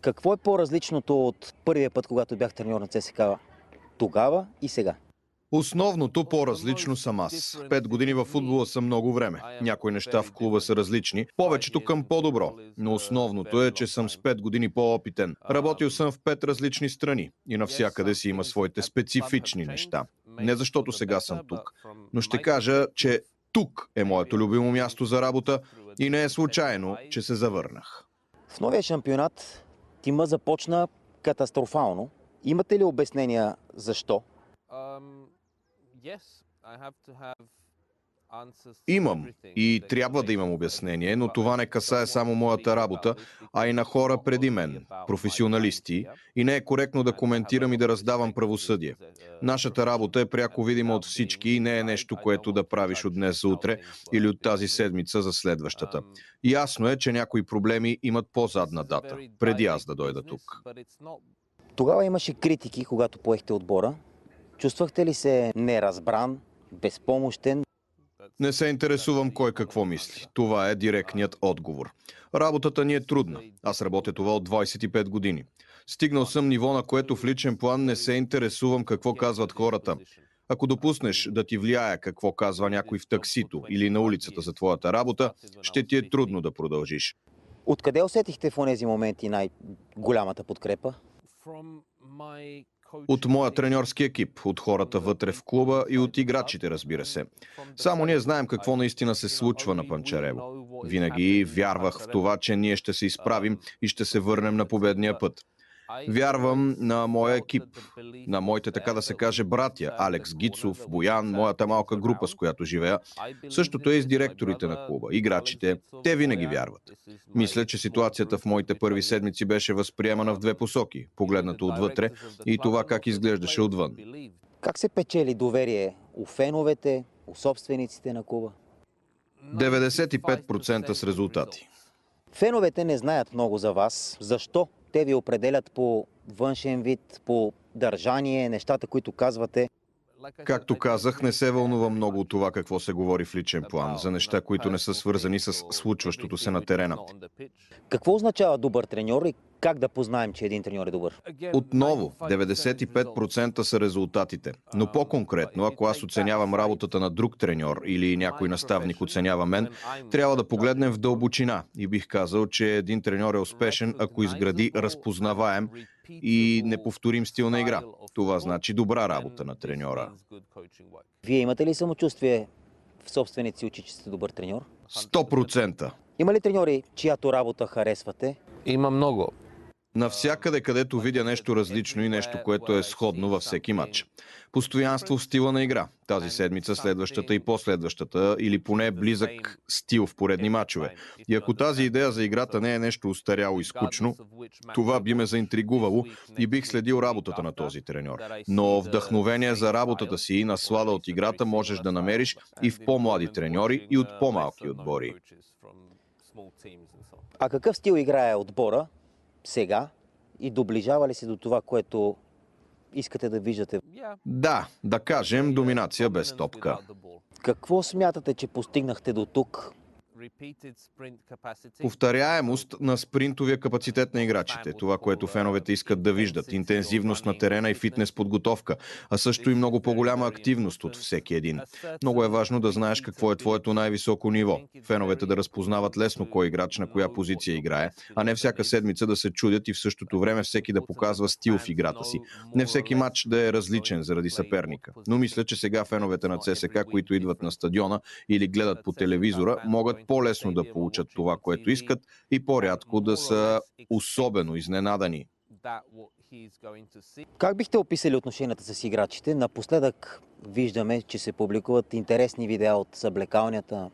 Какво е по-различното от първия път, когато бях треньор на ЦСКА тогава и сега? Основното по-различно съм аз. 5 години във футбола са много време. Някои неща в клуба са различни, повечето към по-добро. Но основното е, че съм с 5 години по-опитен. Работил съм в 5 различни страни и навсякъде си има своите специфични неща. Не защото сега съм тук, но ще кажа, че тук е моето любимо място за работа и не е случайно, че се завърнах. В новия шампионат тима започна катастрофално. Имате ли обяснения защо? Имам и трябва да имам обяснение, но това не касае само моята работа, а и на хора преди мен, професионалисти, и не е коректно да коментирам и да раздавам правосъдие. Нашата работа е пряко видима от всички и не е нещо, което да правиш от днес за утре или от тази седмица за следващата. Ясно е, че някои проблеми имат по-задна дата, преди аз да дойда тук. Тогава имаше критики, когато поехте отбора. Чувствахте ли се неразбран, безпомощен? Не се интересувам кой какво мисли. Това е директният отговор. Работата ни е трудна. Аз работя това от 25 години. Стигнал съм ниво, на което в личен план не се интересувам какво казват хората. Ако допуснеш да ти влияе какво казва някой в таксито или на улицата за твоята работа, ще ти е трудно да продължиш. Откъде усетихте в онези моменти най-голямата подкрепа? От моя треньорски екип, от хората вътре в клуба и от играчите, разбира се. Само ние знаем какво наистина се случва на Панчарево. Винаги вярвах в това, че ние ще се изправим и ще се върнем на победния път. Вярвам на моя екип, на моите, така да се каже, братя, Алекс Гицов, Боян, моята малка група, с която живея. Същото е и с директорите на клуба, играчите. Те винаги вярват. Мисля, че ситуацията в моите първи седмици беше възприемана в две посоки, погледнато отвътре и това как изглеждаше отвън. Как се печели доверие у феновете, у собствениците на клуба? 95% с резултати. Феновете не знаят много за вас. Защо? Те ви определят по външен вид, по държание, нещата, които казвате. Както казах, не се вълнувам много от това какво се говори в личен план, за неща, които не са свързани с случващото се на терена. Какво означава добър треньор и как да познаем, че един треньор е добър? Отново, 95% са резултатите. Но по-конкретно, ако аз оценявам работата на друг треньор или някой наставник оценява мен, трябва да погледнем в дълбочина и бих казал, че един треньор е успешен, ако изгради разпознаваем и неповторим стил на игра. Това значи добра работа на треньора. Вие имате ли самочувствие в собствените си очи, че сте добър треньор? 100%. Има ли треньори, чиято работа харесвате? Има много. Навсякъде, където видя нещо различно и нещо, което е сходно във всеки матч. Постоянство в стила на игра. Тази седмица, следващата и последващата, или поне близък стил в поредни матчове. И ако тази идея за играта не е нещо устаряло и скучно, това би ме заинтригувало и бих следил работата на този треньор. Но вдъхновение за работата си и наслада от играта можеш да намериш и в по-млади треньори и от по-малки отбори. А какъв стил играе отбора сега и доближава ли се до това, което искате да виждате? Да кажем, доминация без топка. Какво смятате, че постигнахте до тук? Повторяемост на спринтовия капацитет на играчите. Това, което феновете искат да виждат. Интензивност на терена и фитнес подготовка, а също и много по-голяма активност от всеки един. Много е важно да знаеш какво е твоето най-високо ниво. Феновете да разпознават лесно кой играч на коя позиция играе, а не всяка седмица да се чудят и в същото време всеки да показва стил в играта си. Не всеки матч да е различен заради съперника. Но мисля, че сега феновете на ЦСКА, които идват на стадиона или гледат по телевизора, могат по-лесно да получат това, което искат и по-рядко да са особено изненадани. Как бихте описали отношенията с играчите? Напоследък виждаме, че се публикуват интересни видеа от съблекалнята.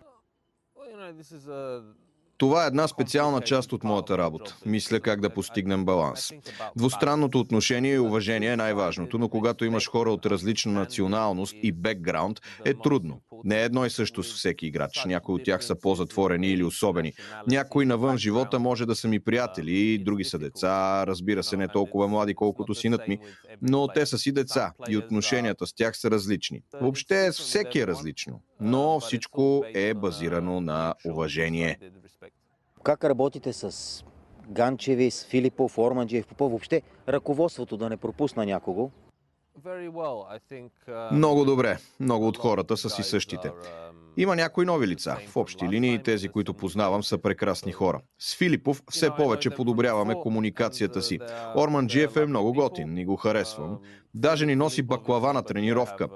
Това е една специална част от моята работа. Мисля как да постигнем баланс. Двустранното отношение и уважение е най-важното, но когато имаш хора от различна националност и бекграунд, е трудно. Не е едно и също с всеки играч. Някои от тях са по-затворени или особени. Някои навън в живота може да са ми приятели, други са деца, разбира се, не толкова млади, колкото синът ми, но те са си деца и отношенията с тях са различни. Въобще с всеки е различно, но всичко е базирано на уважение. Как работите с Ганчевис, Филипов, Орманджиев, Попов, въобще ръководството да не пропусна някого? Много добре. Много от хората са си същите. Има някои нови лица. В общи линии тези, които познавам, са прекрасни хора. С Филипов все повече подобряваме комуникацията си. Орманджиев е много готин и го харесвам. Даже ни носи баклава на тренировка.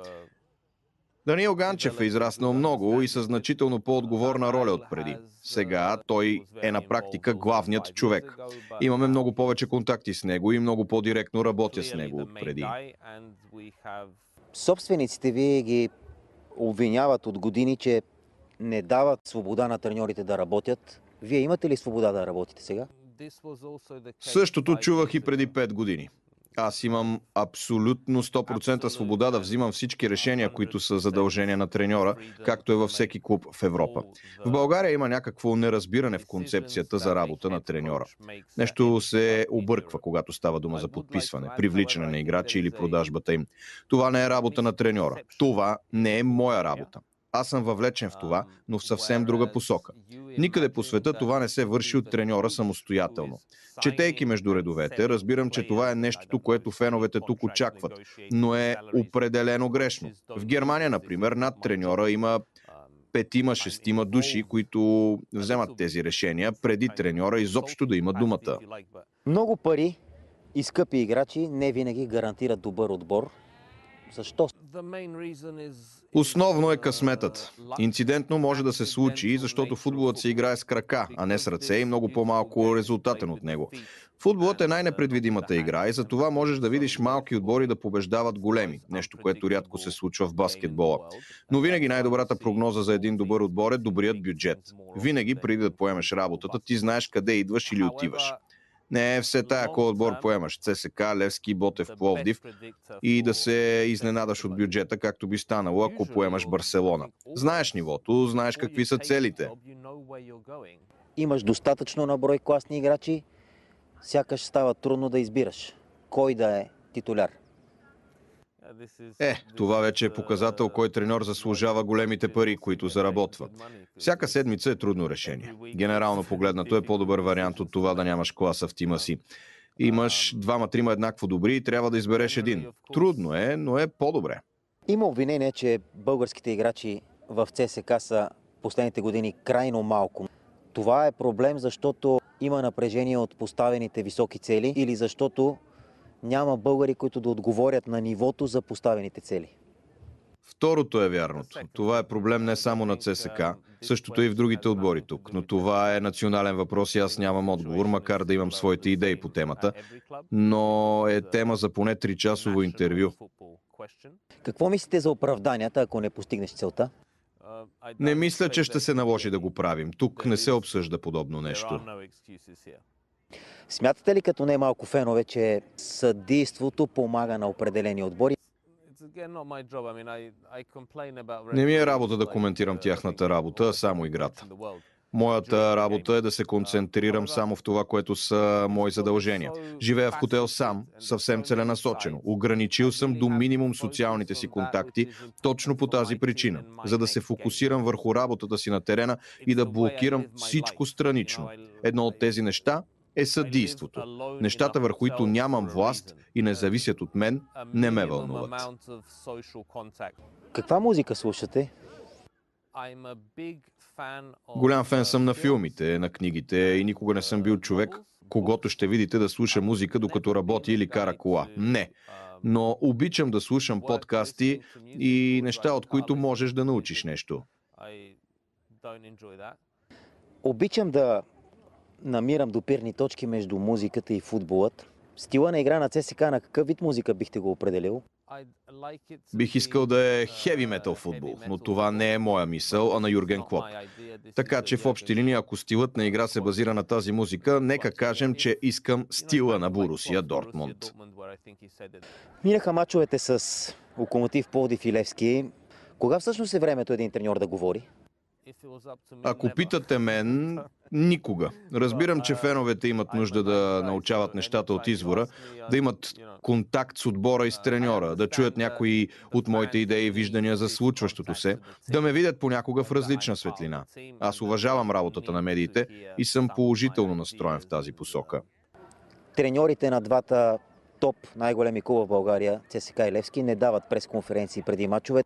Даниил Ганчев е израснал много и със значително по-отговорна роля от преди. Сега той е на практика главният човек. Имаме много повече контакти с него и много по-директно работя с него от преди. Собствениците ви ги обвиняват от години, че не дават свобода на треньорите да работят. Вие имате ли свобода да работите сега? Същото чувах и преди 5 години. Аз имам абсолютно 100% свобода да взимам всички решения, които са задължения на треньора, както е във всеки клуб в Европа. В България има някакво неразбиране в концепцията за работа на треньора. Нещо се обърква, когато става дума за подписване, привличане на играчи или продажбата им. Това не е работа на треньора. Това не е моя работа. Аз съм въвлечен в това, но в съвсем друга посока. Никъде по света това не се върши от треньора самостоятелно. Четейки между редовете, разбирам, че това е нещото, което феновете тук очакват, но е определено грешно. В Германия, например, над треньора има 5-6 души, които вземат тези решения, преди треньора изобщо да има думата. Много пари и скъпи играчи не винаги гарантират добър отбор. Защо? Основно е късметът. Инцидентно може да се случи, защото футболът се играе с крака, а не с ръце и много по-малко резултатен от него. Футболът е най-непредвидимата игра и затова можеш да видиш малки отбори да побеждават големи, нещо, което рядко се случва в баскетбола. Но винаги най-добрата прогноза за един добър отбор е добрият бюджет. Винаги преди да поемеш работата, ти знаеш къде идваш или отиваш. Не е все тая кой отбор поемаш. ЦСКА, Левски, Ботев, Пловдив и да се изненадаш от бюджета, както би станало, ако поемаш Барселона. Знаеш нивото, знаеш какви са целите. Имаш достатъчно наброй класни играчи, сякаш става трудно да избираш кой да е титуляр. Това вече е показател кой треньор заслужава големите пари, които заработва. Всяка седмица е трудно решение. Генерално погледнато е по-добър вариант от това да нямаш класа в тима си. Имаш 2-3 еднакво добри и трябва да избереш един. Трудно е, но е по-добре. Има обвинение, че българските играчи в ЦСКА са последните години крайно малко. Това е проблем, защото има напрежение от поставените високи цели или защото няма българи, които да отговорят на нивото за поставените цели? Второто е вярното. Това е проблем не само на ЦСКА, същото и в другите отбори тук. Но това е национален въпрос и аз нямам отговор, макар да имам своите идеи по темата. Но е тема за поне 3-часово интервю. Какво мислите за оправданията, ако не постигнеш целта? Не мисля, че ще се наложи да го правим. Тук не се обсъжда подобно нещо. Смятате ли като не малко фенове, че съдийството помага на определени отбори? Не ми е работа да коментирам тяхната работа, а само играта. Моята работа е да се концентрирам само в това, което са мои задължения. Живея в хотел сам, съвсем целенасочено. Ограничил съм до минимум социалните си контакти точно по тази причина, за да се фокусирам върху работата си на терена и да блокирам всичко странично. Едно от тези неща е съдийството. Нещата, върху които нямам власт и не зависят от мен, не ме вълнуват. Каква музика слушате? Голям фен съм на филмите, на книгите и никога не съм бил човек, когото ще видите да слуша музика, докато работи или кара кола. Не. Но обичам да слушам подкасти и неща, от които можеш да научиш нещо. Обичам да намирам допирни точки между музиката и футболът. Стила на игра на ЦСКА, на какъв вид музика бихте го определил? Бих искал да е хеви метал футбол, но това не е моя мисъл, а на Юрген Клоп. Така че в общи линии, ако стилът на игра се базира на тази музика, нека кажем, че искам стила на Борусия Дортмунд. Минаха мачовете с Локомотив Пловдив и Левски. Кога всъщност е времето един треньор да говори? Ако питате мен, никога. Разбирам, че феновете имат нужда да научават нещата от извора, да имат контакт с отбора и с треньора, да чуят някои от моите идеи и виждания за случващото се, да ме видят понякога в различна светлина. Аз уважавам работата на медиите и съм положително настроен в тази посока. Треньорите на двата топ най-големи клуба в България, ЦСКА и Левски, не дават пресконференции преди мачове.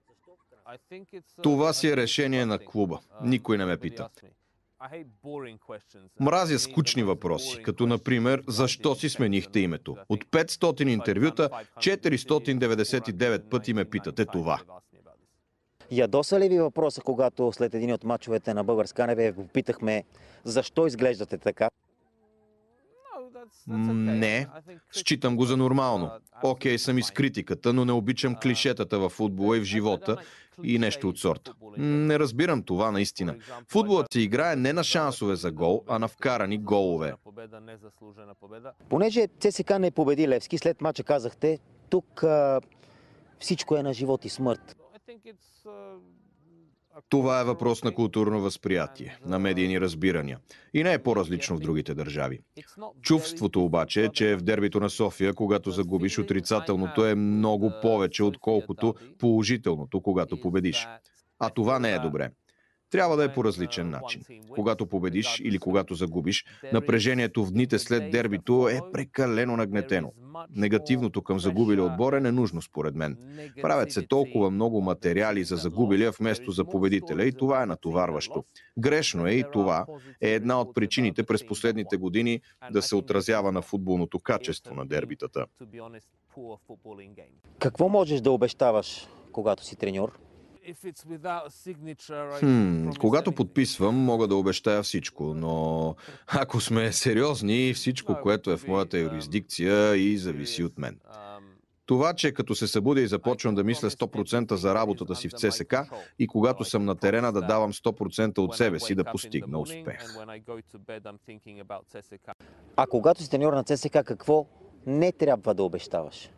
Това си е решение на клуба. Никой не ме пита. Мразя скучни въпроси, като например, защо си сменихте името? От 500 интервюта, 499 пъти ме питате това. Ядоса ли ви въпроса, когато след един от мачовете на Българска НБ попитахме защо изглеждате така? Не, считам го за нормално. Окей, съм и с критиката, но не обичам клишетата в футбола и в живота и нещо от сорта. Не разбирам това наистина. Футболът се играе не на шансове за гол, а на вкарани голове. Понеже ЦСКА не победи Левски, след мача казахте, тук всичко е на живот и смърт. Това е въпрос на културно възприятие, на медийни разбирания. И не е по-различно в другите държави. Чувството обаче е, че в дербито на София, когато загубиш, отрицателното е много повече, отколкото положителното, когато победиш. А това не е добре. Трябва да е по различен начин. Когато победиш или когато загубиш, напрежението в дните след дербито е прекалено нагнетено. Негативното към загубилия отбор е ненужно според мен. Правят се толкова много материали за загубилия вместо за победителя и това е натоварващо. Грешно е и това е една от причините през последните години да се отразява на футболното качество на дербитата. Какво можеш да обещаваш, когато си треньор? Когато подписвам, мога да обещая всичко, но ако сме сериозни, всичко, което е в моята юрисдикция и зависи от мен. Това, че като се събудя и започвам да мисля 100% за работата си в ЦСКА и когато съм на терена да давам 100% от себе си да постигна успех. А когато си треньор на ЦСКА, какво не трябва да обещаваш?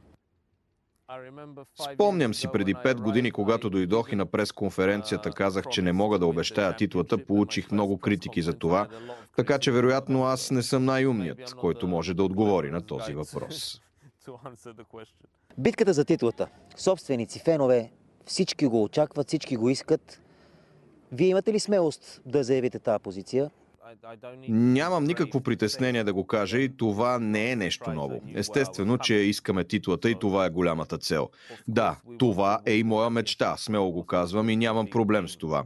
Спомням си преди 5 години, когато дойдох и на пресконференцията казах, че не мога да обещая титлата, получих много критики за това, така че вероятно аз не съм най-умният, който може да отговори на този въпрос. Битката за титлата. Собственици, фенове, всички го очакват, всички го искат. Вие имате ли смелост да заявите тази позиция? Нямам никакво притеснение да го кажа и това не е нещо ново. Естествено, че искаме титлата и това е голямата цел. Да, това е и моя мечта, смело го казвам и нямам проблем с това.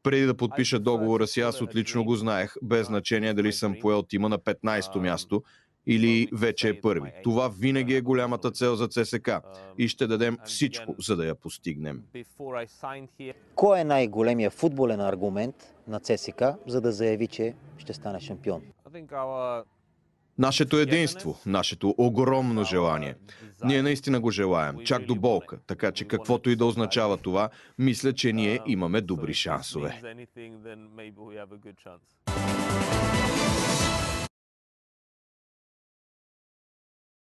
Преди да подпиша договора си, аз отлично го знаех, без значение дали съм поел тима на 15-то място или вече е първи. Това винаги е голямата цел за ЦСКА и ще дадем всичко, за да я постигнем. Кой е най-големият футболен аргумент на ЦСКА, за да заяви, че ще стане шампион? Нашето единство, нашето огромно желание. Ние наистина го желаем, чак до болка, така че каквото и да означава това, мисля, че ние имаме добри шансове.